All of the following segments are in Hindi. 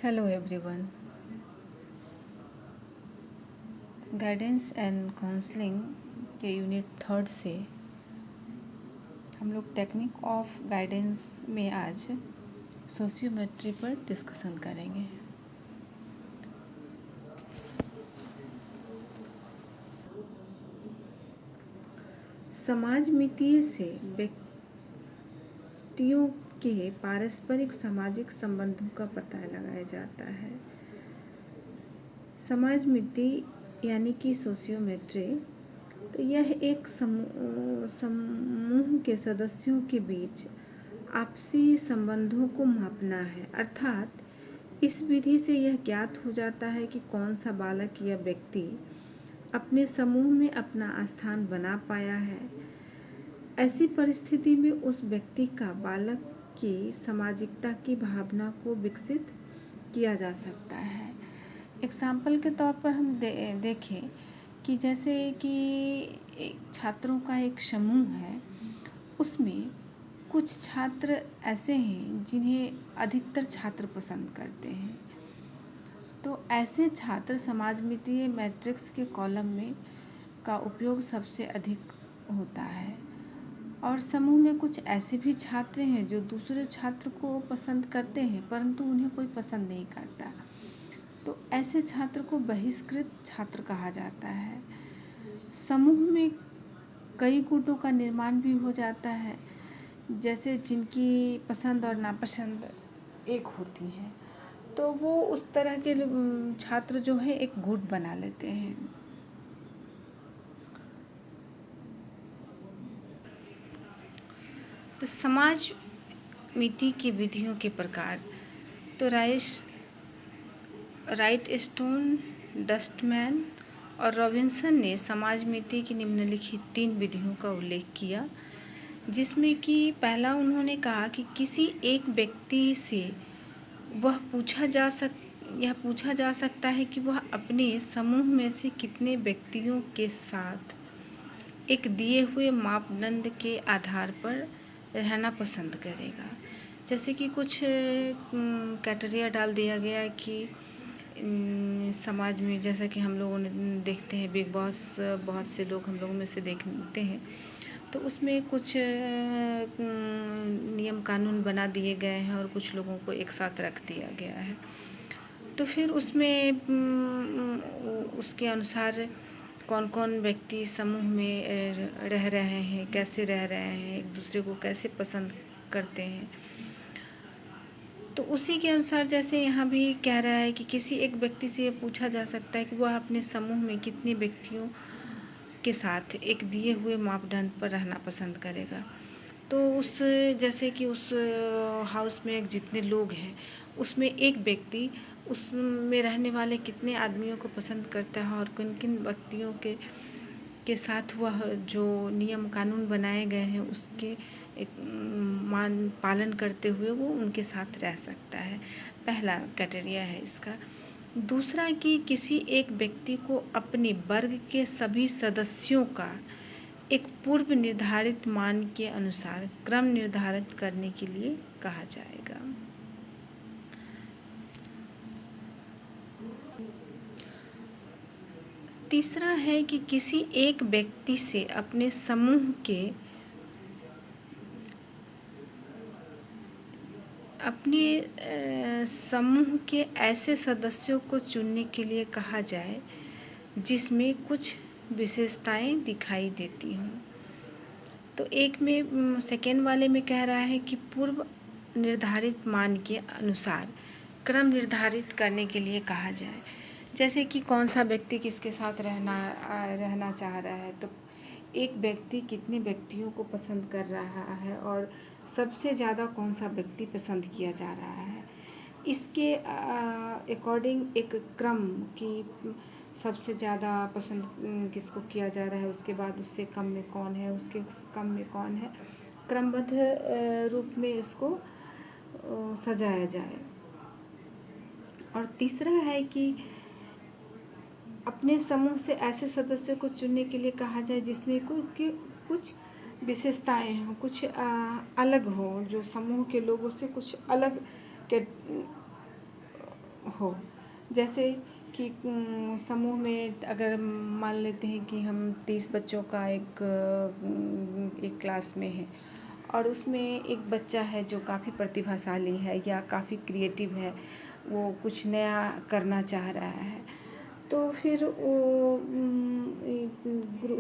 Hello everyone. Guidance and counselling के यूनिट 3 से हम लोग टेक्निक ऑफ गाइडेंस में आज सोशियोमेट्री पर डिस्कशन करेंगे। समाजमितीय से व्यक्तियों के पारस्परिक सामाजिक संबंधों का पता लगाया जाता है। समाजमिति यानी कि सोशियोमेट्री, तो यह एक समूह के सदस्यों के बीच आपसी संबंधों को मापना है। अर्थात इस विधि से यह ज्ञात हो जाता है कि कौन सा बालक या व्यक्ति अपने समूह में अपना स्थान बना पाया है। ऐसी परिस्थिति में उस व्यक्ति का बालक की सामाजिकता की भावना को विकसित किया जा सकता है। एग्जाम्पल के तौर पर हम देखें कि जैसे कि छात्रों का एक समूह है, उसमें कुछ छात्र ऐसे हैं जिन्हें अधिकतर छात्र पसंद करते हैं, तो ऐसे छात्र समाजमितीय मैट्रिक्स के कॉलम में का उपयोग सबसे अधिक होता है। और समूह में कुछ ऐसे भी छात्र हैं जो दूसरे छात्र को पसंद करते हैं परंतु उन्हें कोई पसंद नहीं करता, तो ऐसे छात्र को बहिष्कृत छात्र कहा जाता है। समूह में कई गुटों का निर्माण भी हो जाता है, जैसे जिनकी पसंद और नापसंद एक होती है, तो वो उस तरह के छात्र जो है एक गुट बना लेते हैं। तो समाजमिति की विधियों के प्रकार, तो राइट स्टोन, डस्टमैन और रॉबिन्सन ने समाजमिति की निम्नलिखित 3 विधियों का उल्लेख किया, जिसमें कि पहला उन्होंने कहा कि किसी एक व्यक्ति से यह पूछा जा सकता है कि वह अपने समूह में से कितने व्यक्तियों के साथ एक दिए हुए मापदंड के आधार पर रहना पसंद करेगा। जैसे कि कुछ क्राइटेरिया डाल दिया गया कि समाज में, जैसा कि हम लोगों ने देखते हैं बिग बॉस, बहुत से लोग हम लोगों में से देखते हैं, तो उसमें कुछ नियम कानून बना दिए गए हैं और कुछ लोगों को एक साथ रख दिया गया है। तो फिर उसमें उसके अनुसार कौन कौन व्यक्ति समूह में रह रहे हैं, कैसे रह रहे हैं, एक दूसरे को कैसे पसंद करते हैं, तो उसी के अनुसार जैसे यहाँ भी कह रहा है कि किसी एक व्यक्ति से ये पूछा जा सकता है कि वह अपने समूह में कितने व्यक्तियों के साथ एक दिए हुए मापदंड पर रहना पसंद करेगा। तो उस जैसे कि उस हाउस में जितने लोग हैं उसमें एक व्यक्ति उसमें रहने वाले कितने आदमियों को पसंद करता है और किन किन व्यक्तियों के साथ वह जो नियम कानून बनाए गए हैं उसके एक पालन करते हुए वो उनके साथ रह सकता है। पहला क्राइटेरिया है इसका। दूसरा कि किसी एक व्यक्ति को अपने वर्ग के सभी सदस्यों का एक पूर्व निर्धारित मान के अनुसार क्रम निर्धारित करने के लिए कहा जाएगा। तीसरा है कि किसी एक व्यक्ति से अपने समूह के ऐसे सदस्यों को चुनने के लिए कहा जाए जिसमें कुछ विशेषताएं दिखाई देती हों। तो एक में सेकेंड वाले में कह रहा है कि पूर्व निर्धारित मान के अनुसार क्रम निर्धारित करने के लिए कहा जाए, जैसे कि कौन सा व्यक्ति किसके साथ रहना चाह रहा है, तो एक व्यक्ति कितने व्यक्तियों को पसंद कर रहा है और सबसे ज़्यादा कौन सा व्यक्ति पसंद किया जा रहा है, इसके अकॉर्डिंग एक क्रम की सबसे ज़्यादा पसंद किसको किया जा रहा है, उसके बाद उससे कम में कौन है, उसके कम में कौन है, क्रमबद्ध रूप में इसको सजाया जाए। और तीसरा है कि अपने समूह से ऐसे सदस्यों को चुनने के लिए कहा जाए जिसमें कुछ विशेषताएं हों, कुछ अलग हो, जो समूह के लोगों से कुछ अलग हो। जैसे कि समूह में अगर मान लेते हैं कि हम 30 बच्चों का एक क्लास में है और उसमें एक बच्चा है जो काफ़ी प्रतिभाशाली है या काफ़ी क्रिएटिव है, वो कुछ नया करना चाह रहा है, तो फिर वो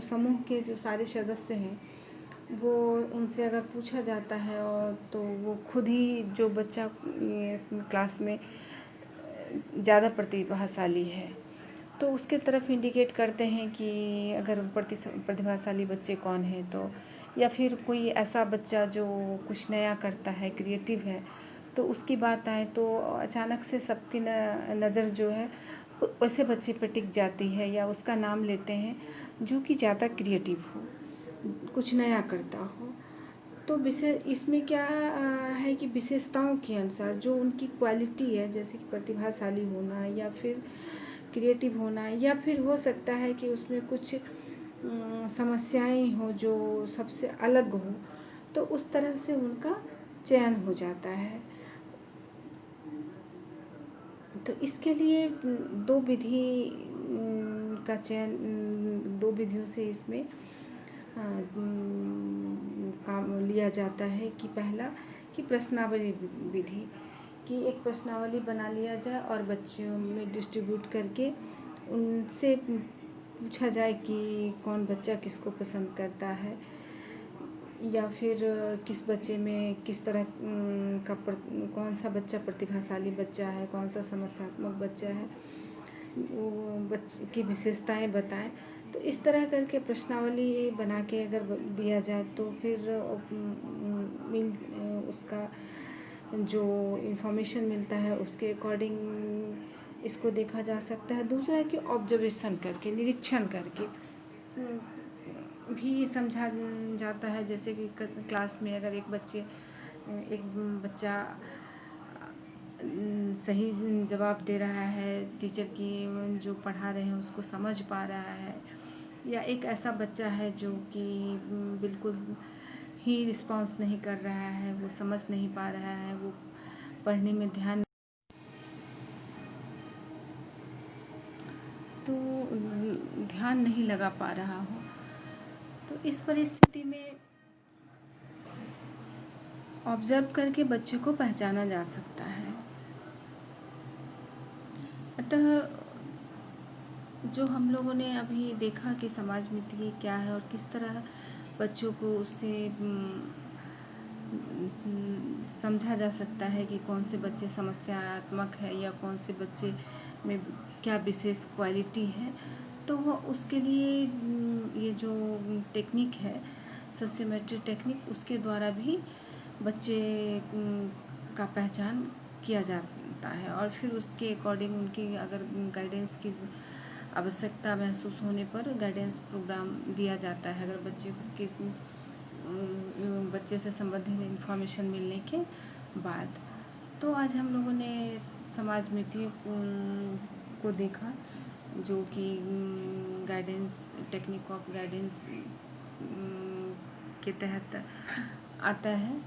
समूह के जो सारे सदस्य हैं वो उनसे अगर पूछा जाता है और तो वो खुद ही जो बच्चा क्लास में ज़्यादा प्रतिभाशाली है तो उसके तरफ इंडिकेट करते हैं कि अगर प्रतिभाशाली बच्चे कौन हैं, तो या फिर कोई ऐसा बच्चा जो कुछ नया करता है, क्रिएटिव है, तो उसकी बात आए तो अचानक से सबकी नज़र जो है वैसे बच्चे पे टिक जाती है या उसका नाम लेते हैं जो कि ज़्यादा क्रिएटिव हो, कुछ नया करता हो। तो इसमें क्या है कि विशेषताओं के अनुसार जो उनकी क्वालिटी है, जैसे कि प्रतिभाशाली होना या फिर क्रिएटिव होना, या फिर हो सकता है कि उसमें कुछ समस्याएं हो जो सबसे अलग हो, तो उस तरह से उनका चयन हो जाता है। तो इसके लिए दो विधि का चयन, दो विधियों से इसमें काम लिया जाता है कि पहला कि प्रश्नावली विधि, कि एक प्रश्नावली बना लिया जाए और बच्चों में डिस्ट्रीब्यूट करके उनसे पूछा जाए कि कौन बच्चा किसको पसंद करता है या फिर किस बच्चे में किस तरह का कौन सा बच्चा प्रतिभाशाली बच्चा है, कौन सा समस्यात्मक बच्चा है, वो बच्चे की विशेषताएं बताएं। तो इस तरह करके प्रश्नावली बना के अगर दिया जाए तो फिर उसका जो इन्फॉर्मेशन मिलता है उसके अकॉर्डिंग इसको देखा जा सकता है। दूसरा है कि ऑब्जर्वेशन करके, निरीक्षण करके भी समझा जाता है। जैसे कि क्लास में अगर एक बच्चा सही जवाब दे रहा है, टीचर की जो पढ़ा रहे हैं उसको समझ पा रहा है, या एक ऐसा बच्चा है जो कि बिल्कुल ही रिस्पॉन्स नहीं कर रहा है, वो समझ नहीं पा रहा है, वो पढ़ने में ध्यान नहीं लगा पा रहा हो, तो इस परिस्थिति में ऑब्जर्व करके बच्चे को पहचाना जा सकता है। अतः जो हम लोगों ने अभी देखा कि समाज मित्र क्या है और किस तरह बच्चों को उससे समझा जा सकता है कि कौन से बच्चे समस्यात्मक है या कौन से बच्चे में क्या विशेष क्वालिटी है, तो वह उसके लिए ये जो टेक्निक है सोशियोमेट्री टेक्निक, उसके द्वारा भी बच्चे का पहचान किया जाता है और फिर उसके अकॉर्डिंग उनकी अगर गाइडेंस की आवश्यकता महसूस होने पर गाइडेंस प्रोग्राम दिया जाता है। अगर बच्चे से संबंधित इन्फॉर्मेशन मिलने के बाद। तो आज हम लोगों ने समाज मित्र को देखा जो कि गाइडेंस, टेक्निक ऑफ गाइडेंस के तहत आता है,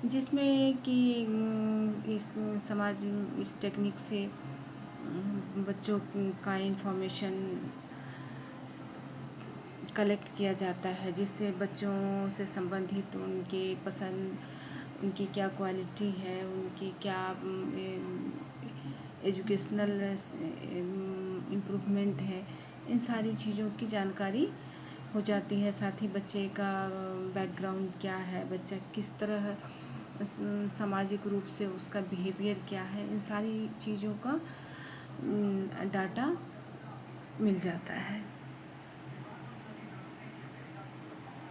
जिसमें कि इस टेक्निक से बच्चों का इन्फॉर्मेशन कलेक्ट किया जाता है, जिससे बच्चों से संबंधित उनके पसंद, उनकी क्या क्वालिटी है, उनकी क्या एजुकेशनल इम्प्रूवमेंट है, इन सारी चीज़ों की जानकारी हो जाती है। साथ ही बच्चे का बैकग्राउंड क्या है, बच्चा किस तरह सामाजिक रूप से उसका बिहेवियर क्या है, इन सारी चीज़ों का डाटा मिल जाता है।